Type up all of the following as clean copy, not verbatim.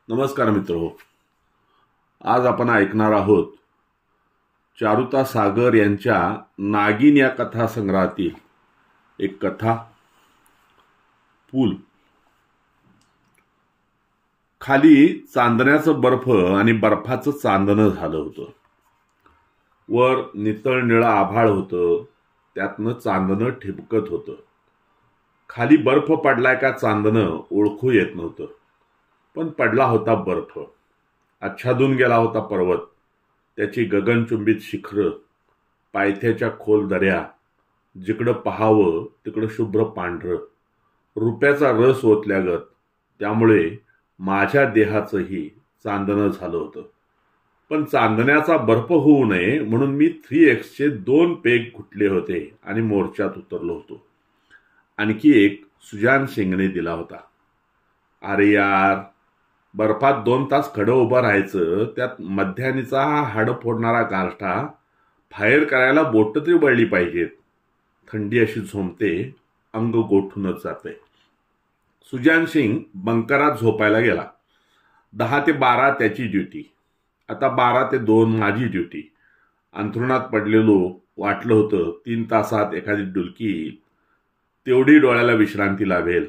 नमस्कार मित्र. आज आपण ऐकणार आहोत चारुता सागर यांच्या नागिन या कथा संग्रहातील एक कथा, पूल. खाली चांदण्याचं बर्फ आणि बर्फाचं चांदणं झालं होतं. वर नितळ निळं आभाळ होतं, त्यातनं चांदणं ठिबकत होतं. खाली बर्फ पडलाय का चांदणं ओळखू येत नव्हतं, पण पडला होता बर्फ. आच्छादून गेला होता पर्वत, त्याची गगनचुंबित शिखरं, पायथ्याच्या खोल दऱ्या, जिकडं पहावं तिकडं शुभ्र पांढरं, रुप्याचा रस ओतल्यागत. त्यामुळे माझ्या देहाचंही चांदणं झालं होतं. पण चांदण्याचा बर्फ होऊ नये म्हणून मी 3Xचे 2 पेग घुटले होते आणि मोर्चात उतरलो होतो. आणखी एक सुजान सिंगने दिला होता. अरे यार, बर्फात 2 तास खडं उभं राहायचं, त्यात मध्यानीचा हा हाड फोडणारा गारठा, फायर करायला बोट तरी वळली पाहिजेत. थंडी अशी झोंबते, अंग गोठूनच जाते. सुजान सिंग बंकरात झोपायला गेला. 10 ते 12 त्याची ड्युटी. आता 12 ते 2 माझी ड्युटी. अंथरुणात पडलेलो, वाटलं होतं 3 तासात एखादी डुलकी येईल, तेवढी डोळ्याला विश्रांती लाभेल.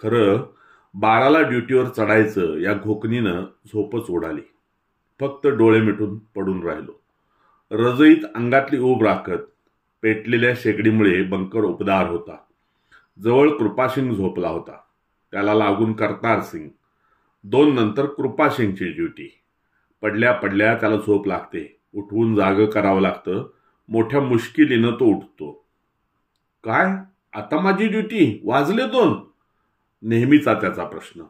खरं 12ला ड्युटीवर चढायचं या घोकणीनं झोपच उडाली. फक्त डोळे मिटून पडून राहिलो, रजईत अंगातली ऊब राखत. पेटलेल्या शेगडीमुळे बंकर उबदार होता. जवळ कृपासिंग झोपला होता, त्याला लागून करतार सिंग. 2 नंतर कृपासिंगची ड्युटी. पडल्या पडल्या त्याला झोप लागते, उठवून जागं करावं लागतं. मोठ्या मुश्किलीनं तो उठतो. काय, आता माझी ड्युटी? वाजले 2? नेहमीचा त्याचा प्रश्न.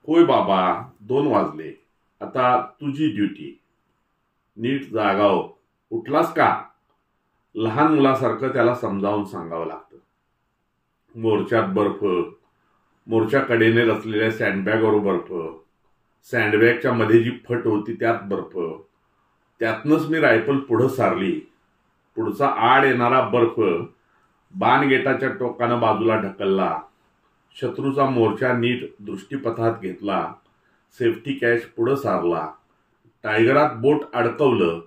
होय बाबा, 2 वाजले. आता तुझी ड्युटी. नीट जागाव, उठलास का? लहान मुलासारखं त्याला समजावून सांगावं लागतं. मोर्चात बर्फ, मोर्चा कडेने रचलेल्या सँडबॅगवर बर्फ, सँडबॅगच्या मध्ये जी फट होती त्यात बर्फ. त्यातनंच मी रायफल पुढं सारली. पुढचा आड येणारा बर्फ बाण गेटाच्या टोकानं बाजूला ढकलला. शत्रूचा मोर्चा नीट दृष्टीपथात घेतला. सेफ्टी कॅच पुढं सारला. टायगरात बोट अडकवलं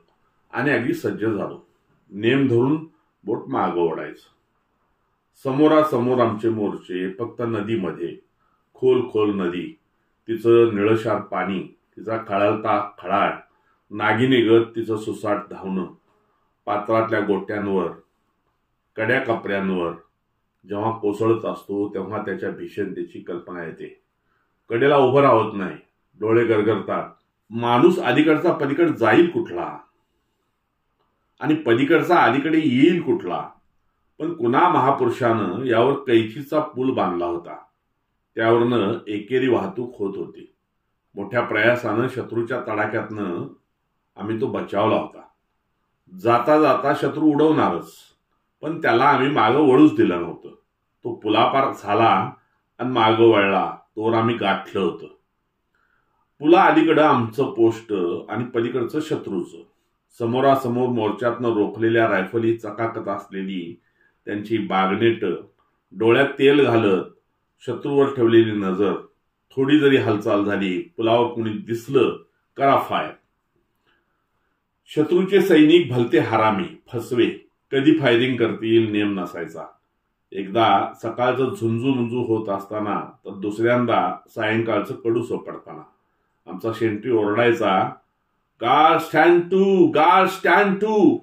आणि अगदी सज्ज झालो. नेम धरून बोट मागं ओढायचं. समोरासमोर आमचे मोर्चे, फक्त नदीमध्ये. खोल खोल नदी, तिचं निळशार पाणी, तिचा खळाळता खळाळ, नागिनीगत तिचं सुसाट धावणं. पात्रातल्या गोट्यांवर, कड्या कपड्यांवर जेव्हा कोसळत असतो तेव्हा त्याच्या भीषणतेची कल्पना येते. कडेला उभं राहत नाही, डोळे गरगरतात. माणूस अलीकडचा पलीकडे जाईल कुठला आणि पलीकडचा अलीकडे येईल कुठला? पण कुणा महापुरुषानं यावर कैचीचा पूल बांधला होता. त्यावरनं एकेरी वाहतूक होत होती. मोठ्या प्रयासानं शत्रूच्या तडाख्यातनं आम्ही तो बचावला होता. जाता जाता शत्रू उडवणारच, पण त्याला आम्ही मागं वळूच दिलं नव्हतं. तो पुलापार झाला आणि मागं वळला, तोवर आम्ही गाठलं होतं. पुला अलीकडं आमचं पोस्ट आणि पलीकडचं शत्रूचं. समोरासमोर मोर्चातनं रोखलेल्या रायफली चकाकत असलेली त्यांची बागनेट, डोळ्यात तेल घालत शत्रूवर ठेवलेली नजर. थोडी जरी हालचाल झाली, पुलावर कुणी दिसलं, करा फायर. शत्रूचे सैनिक भलते हरामी, फसवे. कधी फायरिंग करतील नेम नसायचा. एकदा सकाळचं झुंजू होत असताना, तर दुसऱ्यांदा सायंकाळचं कडूसं पडताना आमचा शेंट्री ओरडायचा, guard stand to, guard stand to.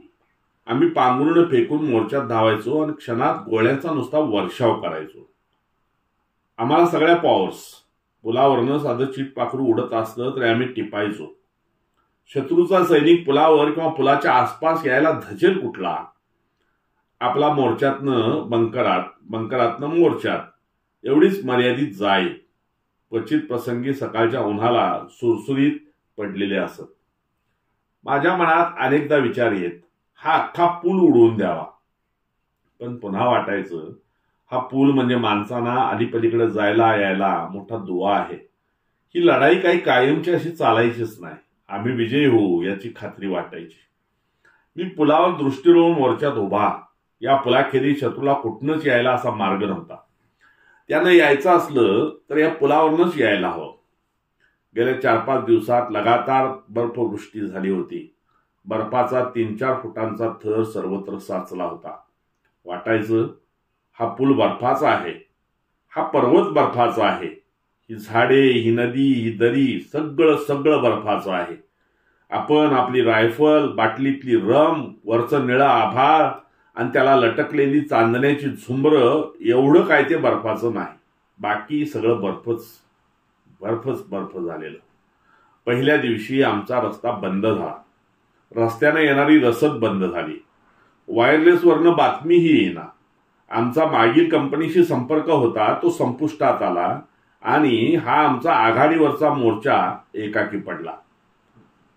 आम्ही पांघरुणं फेकून मोर्चात धावायचो आणि क्षणात गोळ्यांचा नुसता वर्षाव करायचो. आम्हाला सगळ्या पॉवर्स. पुलावरनं साधं चिटपाखरू उडत असलं तरी आम्ही टिपायचो. शत्रूचा सैनिक पुलावर किंवा पुलाच्या आसपास यायला धजेल कुठला? आपला मोर्चातनं बंकरात, बंकरातनं मोर्चात, एवढीच मर्यादित जाय. क्वचित प्रसंगी सकाळच्या उन्हाला सुरसुरीत पडलेले असत. माझ्या मनात अनेकदा विचार येत, हा अख्खा पूल उडवून द्यावा. पण पुन्हा वाटायचं, हा पूल म्हणजे माणसांना अलीपलीकडे जायला यायला मोठा दुवा आहे. ही लढाई काही कायमची अशी चालायचीच नाही. आम्ही विजयी होऊ याची खात्री वाटायची. मी पुलावर दृष्टी रोवून मोर्चात उभा. या पुलाखेरी शत्रूला कुठनंच यायला असा मार्ग नव्हता. त्यानं यायचं असलं तर या पुलावरूनच यायला हवं. गेल्या 4-5 दिवसात लगातार बर्फवृष्टी झाली होती. बर्फाचा 3-4 फुटांचा थर सर्वत्र साचला होता. वाटायचं हा पूल बर्फाचा आहे, हा पर्वत बर्फाचा आहे, ही झाडे, ही नदी, ही दरी सगळं बर्फाचं आहे. आपण आपली रायफल, बाटलीतली रम, वरचं निळं आभाळ आणि त्याला लटकलेली चांदण्याची झुंबरं एवढं काय ते बर्फाचं नाही. बाकी सगळं बर्फ झालेलं. पहिल्या दिवशी आमचा रस्ता बंद झाला. रस्त्याने येणारी रसद बंद झाली. वायरलेसवरनं बातमीही येईना. आमचा मागील कंपनीशी संपर्क होता तो संपुष्टात आला आणि हा आमचा आघाडीवरचा मोर्चा एकाकी पडला.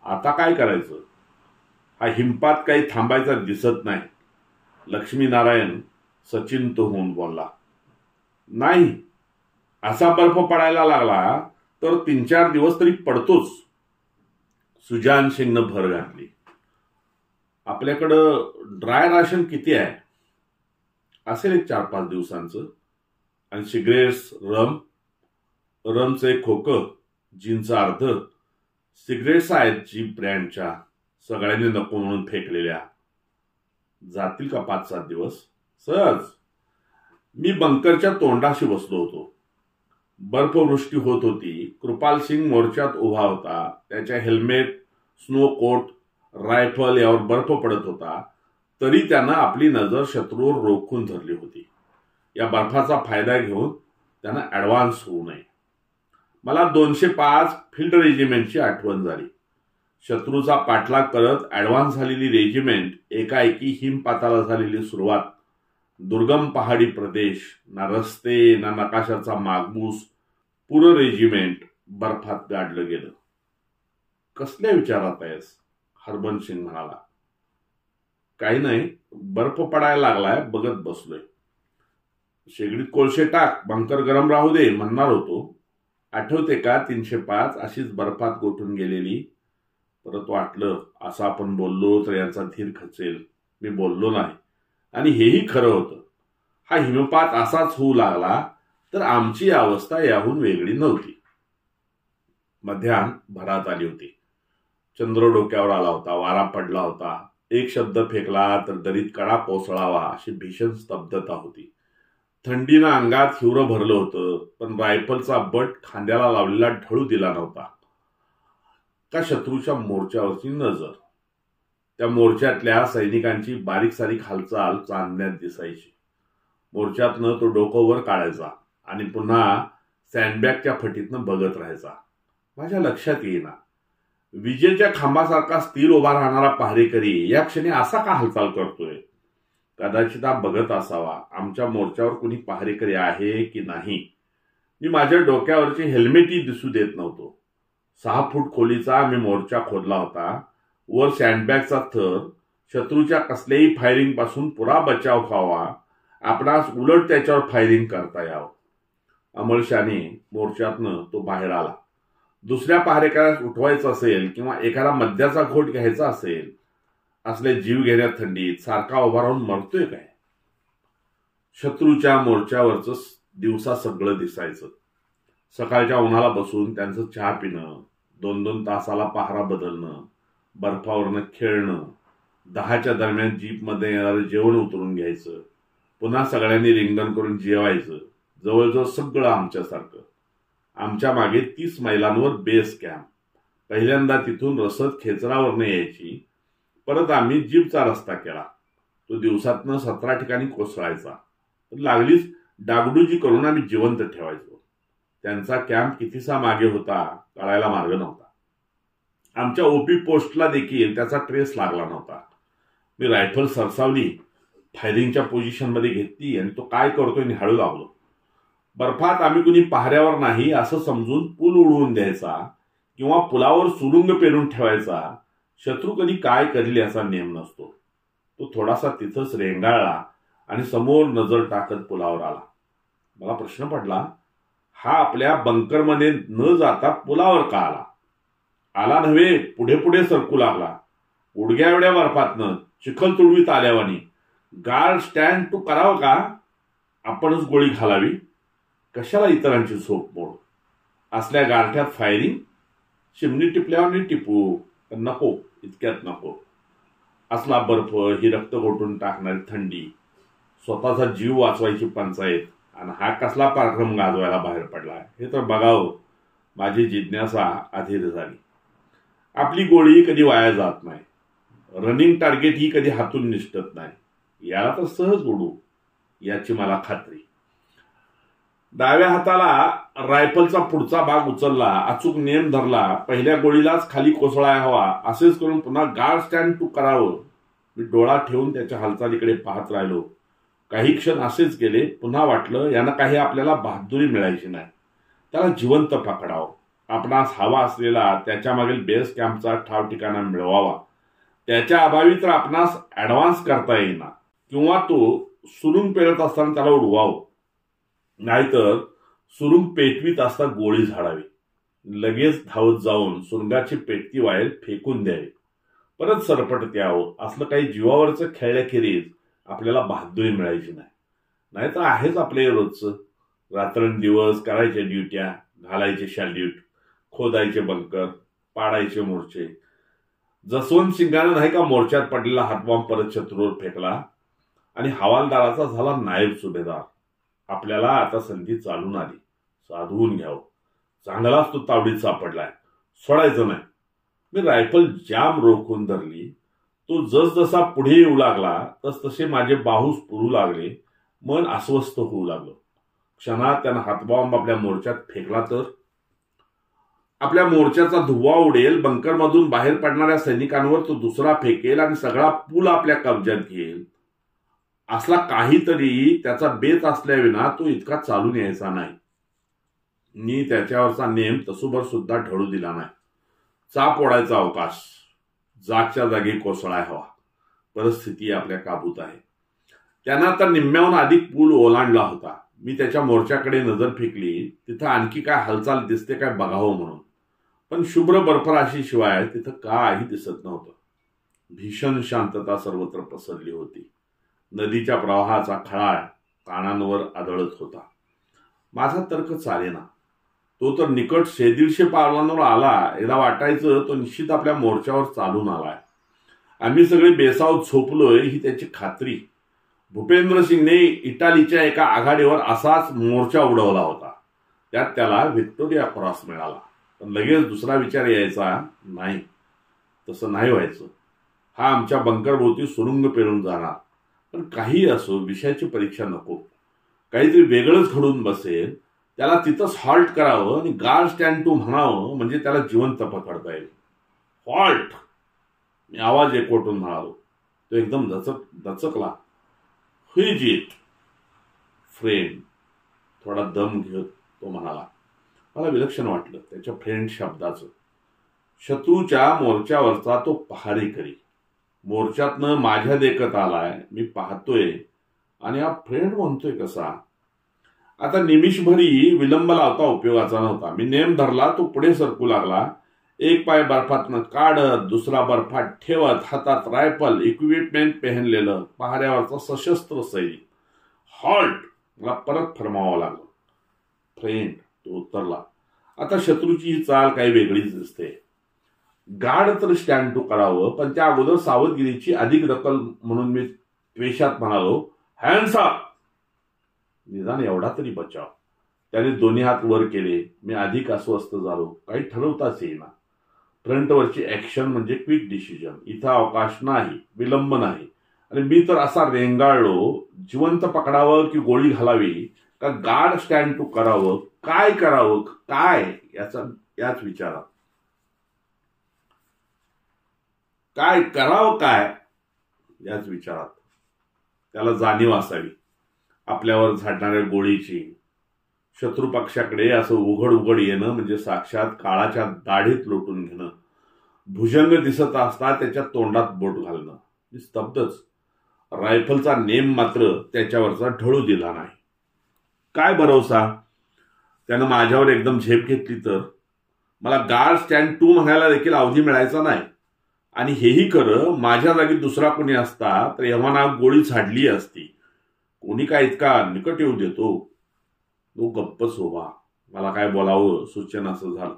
आता काय करायचं? हा हिमपात काही थांबायचा दिसत नाही. लक्ष्मीनारायण सचिंत होऊन बोलला. नाही, असा बर्फ पडायला लागला तर 3-4 दिवस तरी पडतोच. सुजान सिंगनं भर घातली. आपल्याकडं ड्राय राशन किती आहे? असेल एक 4-5 दिवसांचं. आणि सिगरेट्स, रमचं एक खोकं, जिनचं अर्ध. सिगरेट्स आहेत जीप ब्रँडच्या, सगळ्यांनी नको म्हणून फेकलेल्या. जातील का 5-7 दिवस? सहज. मी बंकरच्या तोंडाशी बसलो होतो. बर्फवृष्टी होत होती. कृपाल सिंग मोर्चात उभा होता. त्याच्या हेल्मेट, स्नो कोट, रायफल यावर बर्फ पडत होता. तरी त्यानं आपली नजर शत्रूवर रोखून धरली होती. या बर्फाचा फायदा घेऊन त्यानं ऍडव्हान्स होऊ नये. मला 205 फील्ड रेजिमेंटची आठवण झाली. शत्रूचा पाठलाग करत ऍडव्हान्स झालेली रेजिमेंट, एकाएकी हिमपाताला झालेली सुरुवात, दुर्गम पहाडी प्रदेश, ना रस्ते ना नकाशाचा मागमूस, पुरं रेजिमेंट बर्फात गाडलं गेलं. कसल्या विचारात आहेस? हरबंश म्हणाला. काही नाही, बर्फ पडायला लागलाय, बघत बसलोय. शेगडीत कोळशे टाक, बंकर गरम राहू दे म्हणणार होतो. आठवते का 305 अशीच बर्फात गोठून गेलेली? परत वाटलं असं आपण बोललो तर यांचा धीर खचेल. मी बोललो नाही. आणि हेही खरं होतं. हा हिमपात असाच होऊ लागला तर आमची अवस्था याहून वेगळी नव्हती. मध्यान भरात आली होती. चंद्र डोक्यावर आला होता. वारा पडला होता. एक शब्द फेकला तर दरीत कडा कोसळावा अशी भीषण स्तब्धता होती. थंडीनं अंगात हिवरं भरलं होतं, पण रायफलचा बट खांद्याला लावलेला ढळू दिला नव्हता. का शत्रूच्या मोर्चावरची नजर. त्या मोर्चातल्या सैनिकांची बारीक सारीक हालचाल चांदण्यात दिसायची. मोर्चातनं तो डोकं वर काढायचा आणि पुन्हा सँडबॅगच्या फटीतनं बघत राहायचा. माझ्या लक्षात येईना, विजेच्या खांबासारखा स्थिर उभा राहणारा पहारेकरी या क्षणी असा का हालचाल करतोय? कदाचित हा बघत असावा आमच्या मोर्चावर कुणी पहारेकरी आहे की नाही. मी माझ्या डोक्यावरचे हेल्मेटही दिसू देत नव्हतो. 6 फूट खोलीचा मी मोर्चा खोदला होता. वर सँडबॅगचा थर. शत्रूच्या कसल्याही फायरिंग पासून पुरा बचाव व्हावा, आपणास उलट त्याच्यावर फायरिंग करता यावं. अमलशाने मोर्चातनं तो बाहेर आला. दुसऱ्या पहारेकऱ्यास उठवायचं असेल किंवा एखादा मद्याचा घोट घ्यायचा असेल, असले जीव घेण्यात थंडीत सारखा उभा राहून मरतोय काय? शत्रूच्या मोर्चावरचं दिवसा सगळं दिसायचं. सकाळच्या उन्हाला बसून त्यांचं चहा पिणं, 2-2 तासाला पहारा बदलणं, बर्फावरनं खेळणं, 10च्या दरम्यान जीपमध्ये येणारं जेवण उतरून घ्यायचं, पुन्हा सगळ्यांनी रिंगण करून जेवायचं. जवळजवळ सगळं आमच्यासारखं. आमच्या मागे 30 मैलांवर बेस कॅम्प. पहिल्यांदा तिथून रसद खेचरावरनं यायची. परत आम्ही जीपचा रस्ता केला. तो दिवसातनं 17 ठिकाणी कोसळायचा. लागलीच डागडुजी करून आम्ही जिवंत ठेवायचो. त्यांचा कॅम्प कितीसा मागे होता कळायला मार्ग नव्हता. आमच्या ओपी पोस्टला देखील त्याचा ट्रेस लागला नव्हता. मी रायफल सरसावली, फायरिंगच्या पोझिशनमध्ये घेतली आणि तो काय करतोय निहाळू लागलो. बर्फात आम्ही कुणी पहाऱ्यावर नाही असं समजून पूल उडवून द्यायचा किंवा पुलावर सुरुंग पेरून ठेवायचा. शत्रू कधी काय करेल याचा नेम नसतो. तो थोडासा तिथंच रेंगाळला आणि समोर नजर टाकत पुलावर आला. मला प्रश्न पडला, हा आपल्या बंकरमध्ये न जाता पुलावर का आला? आला नव्हे, पुढे पुढे सरकू लागला. उडग्या एवढ्या बर्फातनं चिखल तुडवीत आल्यावानी. गार्ड स्टँड तू करावं का? आपणच गोळी घालावी? कशाला इतरांची झोप मोड? असल्या गारठ्यात फायरिंग? चिमणी टिपल्यावर टिपू, पण नको, इतक्यात नको. असला बर्फ, ही रक्त गोठून टाकणारी थंडी, स्वतःचा जीव वाचवायची पंचायत, आणि हा कसला पराक्रम गाजवायला बाहेर पडला हे तर बघावं. माझी जिज्ञासा अधीर झाली. आपली गोळी कधी वाया जात नाही, रनिंग टार्गेट ही कधी हातून निसटत नाही, याला तर सहज उडू याची मला खात्री. डाव्या हाताला रायफलचा पुढचा भाग उचलला, अचूक नेम धरला, पहिल्या गोळीलाच खाली कोसळायला हवा असेच करून पुन्हा गार्ड स्टँड टू करावं. मी डोळा ठेवून त्याच्या हालचालीकडे पाहत राहिलो. काही क्षण असेच गेले. पुन्हा वाटलं यानं काही आपल्याला बहादुरी मिळायची नाही, त्याला जिवंत पकडावं, आपणास हवा असलेला त्याच्या मागील बेस कॅम्पचा ठाव ठिकाणा मिळवावा. त्याच्या अभावी तर आपणास ऍडव्हान्स करता येईना, किंवा तो सुरुंग पेरत असताना त्याला उडवावं, नाहीतर सुरुंग पेटवीत असता गोळी झाडावी, लगेच धावत जाऊन सुरुंगाची पेटती वायर फेकून द्यावी, परत सरपटत यावं. असलं काही जीवावरचं खेळल्याखेरीज आपल्याला बहादुरी मिळायची नाही. नाहीतर आहेच आपले रोजचं, रात्रंदिवस करायच्या ड्युट्या, घालायचे शॅल्यूट, खोदायचे बंकर, पाडायचे मोर्चे. जसवंत सिंगानं नाही का मोर्चात पडलेला हातबॉम्ब परत शत्रूवर फेकला आणि हवालदाराचा झाला नायब सुभेदार. आपल्याला आता संधी चालून आली, साधवून घ्यावं. चांगलाच तो तावडीत सापडलाय, सोडायचं नाही. मी रायफल जाम रोखून धरली. तो जसजसा पुढे येऊ लागला तसतसे माझे बाहू पुरू लागले, मन अस्वस्थ होऊ लागलं. क्षणात त्यानं हातबॉम्ब आपल्या मोर्चात फेकला तर आपल्या मोर्चाचा धुव्वा उडेल, बंकरमधून बाहेर पडणाऱ्या सैनिकांवर तो दुसरा फेकेल आणि सगळा पूल आपल्या कब्जात घेईल. असला काहीतरी त्याचा बेत असल्याविना तो इतका चालून यायचा नाही. मी त्याच्यावरचा नेम तसुभर सुद्धा ढळू दिला नाही. चाप ओढायचा अवकाश, जागच्या जागी कोसळाय हवा. परिस्थिती आपल्या काबूत आहे. त्यानं आता निम्म्याहून अधिक पूल ओलांडला होता. मी त्याच्या मोर्चाकडे नजर फेकली, तिथं आणखी काय हालचाल दिसते काय बघावं म्हणून, पण शुभ्र बर्फराशी शिवाय तिथं काही दिसत नव्हतं. भीषण शांतता सर्वत्र पसरली होती. नदीच्या प्रवाहाचा खळाळ कानांवर आदळत होता. माझा तर्क चालेना. तो तर निकट 150 पावलांवर आला. याला वाटायचं तो निश्चित आपल्या मोर्चावर चालून आलाय. आम्ही सगळे बेसावत झोपलोय ही त्याची खात्री. भूपेंद्र सिंगने इटालीच्या एका आघाडीवर असाच मोर्चा उडवला होता. त्यात त्याला व्हिक्टोरिया क्रॉस मिळाला. पण लगेच दुसरा विचार यायचा, नाही, तसं नाही व्हायचं. हा आमच्या बंकरभोवती सुरुंग पेरून जाणार. पण काही असो, विषयाची परीक्षा नको. काहीतरी वेगळंच घडून बसेल, त्याला तिथंच हॉल्ट करावं आणि गार्ड स्टँड टू म्हणावं, म्हणजे त्याला जिवंत पकडता येईल. हॉल्ट, मी आवाज एकवटून म्हणालो. तो एकदम दचकला. हुई जीत फ्रेंड, थोडा दम घेत तो म्हणाला. मला विलक्षण वाटलं त्याच्या फ्रेंड शब्दाचं. शत्रूच्या मोर्चावरचा तो पहारेकरी मोर्चातनं माझ्या देखत आलाय. मी पाहतोय आणि हा फ्रेंड म्हणतोय कसा. आता निमिषभरी विलंब लावता उपयोगाचा नव्हता. मी नेम धरला. तो पुढे सरकू लागला. एक पाय बर्फातनं काढत, दुसरा बर्फात ठेवत, हातात रायफल, इक्विपमेंट पेहनलेलं पहाऱ्यावरचा सशस्त्र सैनिक. हॉल्ट, मला परत फरमावं लागलं. फ्रेंड, तो उत्तरला. आता शत्रूची ही चाल काही वेगळीच दिसते. गार्ड तर स्टँड टू करावं, पण त्या अगोदर सावधगिरीची अधिक दखल म्हणून मी त्वेषात म्हणालो, हँड्स अप. निदान एवढा तरी बचाव. त्याने दोन्ही हात वर केले. मी अधिक अस्वस्थ झालो. काही ठरवताच येईना. फ्रंटवरची ऍक्शन म्हणजे क्विक डिसिजन. इथं अवकाश नाही, विलंब नाही. आणि मी तर असा रेंगाळलो, जिवंत पकडावं की गोळी घालावी, का गार्ड स्टँड टू करावं, काय करावं, काय याच विचारात. काय करावं, काय याच विचारात त्याला जाणीव असावी आपल्यावर झाडणाऱ्या गोळीची. शत्रू पक्षाकडे असं उघड उघड येणं म्हणजे साक्षात काळाच्या दाढीत लोटून घेणं. भुजंग दिसत असता त्याच्या तोंडात बोट घालणं. मी स्तब्धच. रायफलचा नेम मात्र त्याच्यावरचा ढळू दिला नाही. काय भरोसा, त्यानं माझ्यावर एकदम झेप घेतली तर मला गार्ड स्टँड टू म्हणायला देखील अवधी मिळायचा नाही. आणि हेही खरं, माझ्या जागी दुसरा कोणी असता तर एव्हाना गोळी झाडली असती. कोणी काय इतका निकट येऊ देतो. तो गप्पच उभा. मला काय बोलावं सुचेनासं झालं.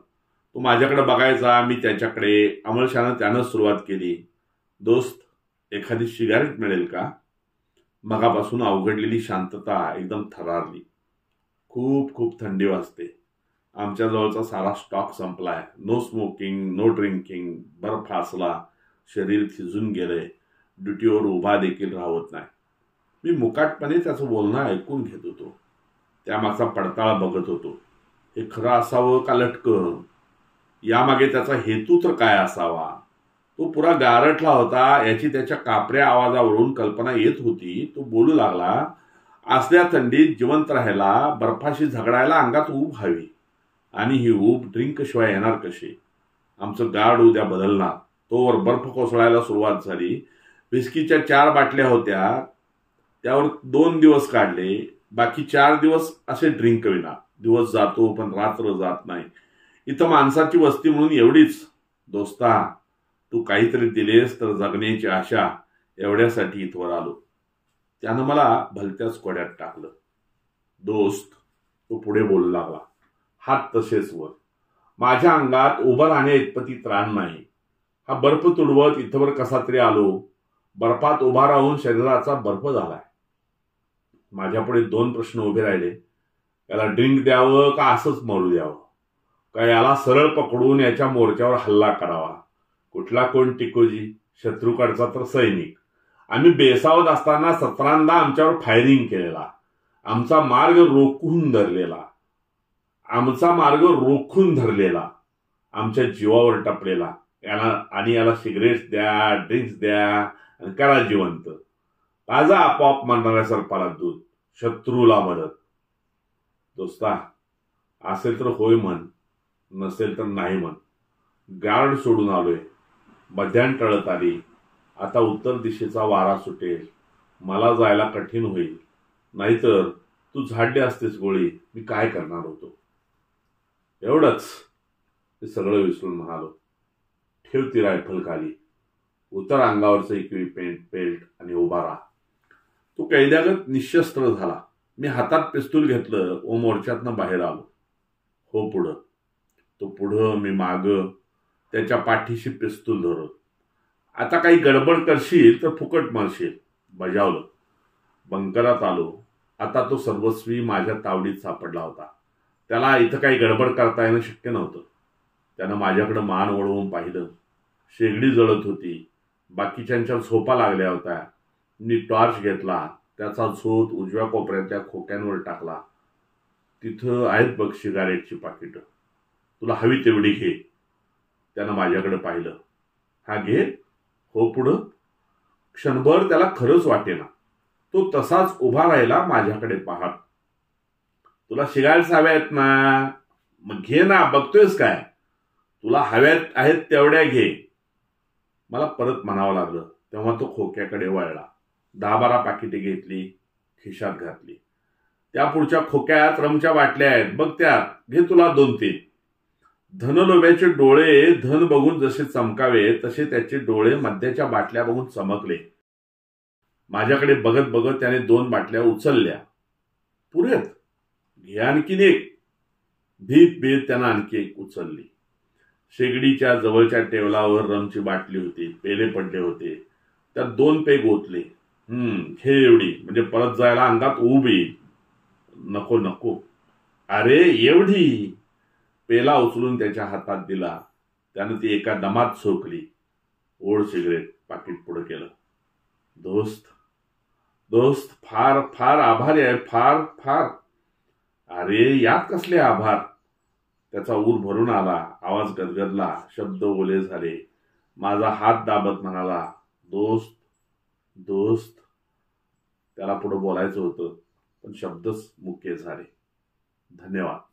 तो माझ्याकडे बघायचा, मी त्याच्याकडे. अमळशानं त्यानं सुरुवात केली, दोस्त एखादी सिगारेट मिळेल का? मगापासून अवघडलेली शांतता एकदम थरारली. खूप खूप थंडी वाजते. आमच्या जवळचा सारा स्टॉक संपलाय. No smoking, no drinking. बर्फ आसला, शरीर थिजून गेलंय. ड्युटीवर उभा देखील राहत नाही. मी मुकाटपणे त्याचं बोलणं ऐकून घेत होतो. त्यामागचा पडताळा बघत होतो. हे खरं असावं का लटकं? यामागे त्याचा हेतू तर काय असावा? तो पुरा गारठला होता याची त्याच्या कापऱ्या आवाजावरून कल्पना येत होती. तो बोलू लागला, असल्या थंडीत जिवंत राहायला, बर्फाशी झगडायला अंगात ऊब हवी. आणि ही ऊब ड्रिंक शिवाय येणार कशी? आमचं गार्ड उद्या बदलणार. तोवर बर्फ कोसळायला सुरुवात झाली. विस्कीच्या 4 बाटल्या होत्या, त्यावर 2 दिवस काढले. बाकी 4 दिवस असे ड्रिंक विना. दिवस जातो पण रात्र जात नाही. इथं माणसाची वस्ती म्हणून एवढीच. दोस्ता, तू काहीतरी दिलेस तर जगण्याची आशा, एवढ्यासाठी इथवर आलो. त्यानं मला भलत्याच कोड्यात टाकलं. दोस्त, तो पुढे बोलू लागला, हात तसेच वर. माझ्या अंगात उभं राहण्या इतपती त्राण नाही. हा बर्फ तुडवत इथवर कसा तरी आलो. बर्फात उभा राहून शरीराचा बर्फ झालाय. माझ्यापुढे 2 प्रश्न उभे राहिले. याला ड्रिंक द्यावं का असंच मरू द्यावं? का याला सरळ पकडून याच्या मोर्चावर हल्ला करावा? कुठला कोण टिकोजी? शत्रूकडचा तर सैनिक. आम्ही बेसावत असताना 17दा आमच्यावर फायरिंग केलेला. आमचा मार्ग रोखून धरलेला. आमच्या जीवावर टपलेला. याला सिगरेट्स द्या, ड्रिंक्स द्या आणि करा जिवंत. ताजा आपोआप मरणाऱ्या सर्पाला दूध, शत्रूला मदत. दोस्ता, असेल तर होय म्हण, नसेल तर नाही म्हण. गार्ड सोडून आलोय. मध्यान टळत आली. आता उत्तर दिशेचा वारा सुटेल. मला जायला कठीण होईल. नाहीतर तू झाडली असतेस गोळी, मी काय करणार होतो? एवढंच. ते सगळं विसरून म्हणालो, ठेव ती रायफल खाली. उतर अंगावरचं इक्विपमेंट, बेल्ट आणि उभा राहा. तो कैद्यागत निशस्त्र झाला. मी हातात पिस्तूल घेतलं व मोर्चातनं बाहेर आलो. हो पुढं. तो पुढं, मी मागं, त्याच्या पाठीशी पिस्तूल धरत. आता काही गडबड करशील तर फुकट मरशील. बजावलं. बंकरात आलो. आता तो सर्वस्वी माझ्या तावडीत सापडला होता. त्याला इथं काही गडबड करता येणं शक्य नव्हतं. त्यानं माझ्याकडे मान वळवून पाहिलं. शेगडी जळत होती. बाकीच्यांच्या झोपा लागल्या होत्या. मी टॉर्च घेतला. त्याचा झोत उजव्या कोपऱ्यातल्या खोक्यांवर टाकला. तिथं आहेत बघ सिगारेटची पाकिटं. तुला हवी तेवढी घे. त्यानं माझ्याकडे पाहिलं. हा घे. हो पुढं. क्षणभर त्याला खरंच वाटेना. तो तसाच उभा राहिला माझ्याकडे पाहत. तुला सिगारेट्स हव्यात ना? मग घे ना, बघतोयस काय? तुला हव्यात आहेत तेवढ्या घे. मला परत म्हणावं लागलं. तेव्हा तो खोक्याकडे वळला. 10-12 पाकिटे घेतली, खिशात घातली. त्या पुढच्या खोक्यात रमच्या बाटल्या आहेत, बघ त्यात. घे तुला 2-3. धनलोभ्याचे डोळे धन बघून जसे चमकावे तसे त्याचे डोळे मद्याच्या बाटल्या बघून चमकले. माझ्याकडे बघत बघत त्याने 2 बाटल्या उचलल्या. पुरेत? घे आणखीन एक. भीत भीत त्यानं आणखी एक उचलली. शेगडीच्या जवळच्या टेबलावर रमची बाटली होती. पेले पडले होते. त्यात 2 पेग ओतले. घे एवढी, म्हणजे परत जायला अंगात ऊब येईल. नको नको. अरे एवढी. पेला उचलून त्याच्या हातात दिला. त्यानं ती एका दमात सोकली. ओढ सिगरेट पाकिट पुढे केलं. दोस्त, फार फार आभारी आहे. फार फार. अरे यात कसले आभार? त्याचा ऊर भरून आला. आवाज गदगदला. शब्द ओले झाले. माझा हात दाबत म्हणाला, दोस्त. त्याला पुढे बोलायचं होतं पण शब्दच मुके झाले. धन्यवाद.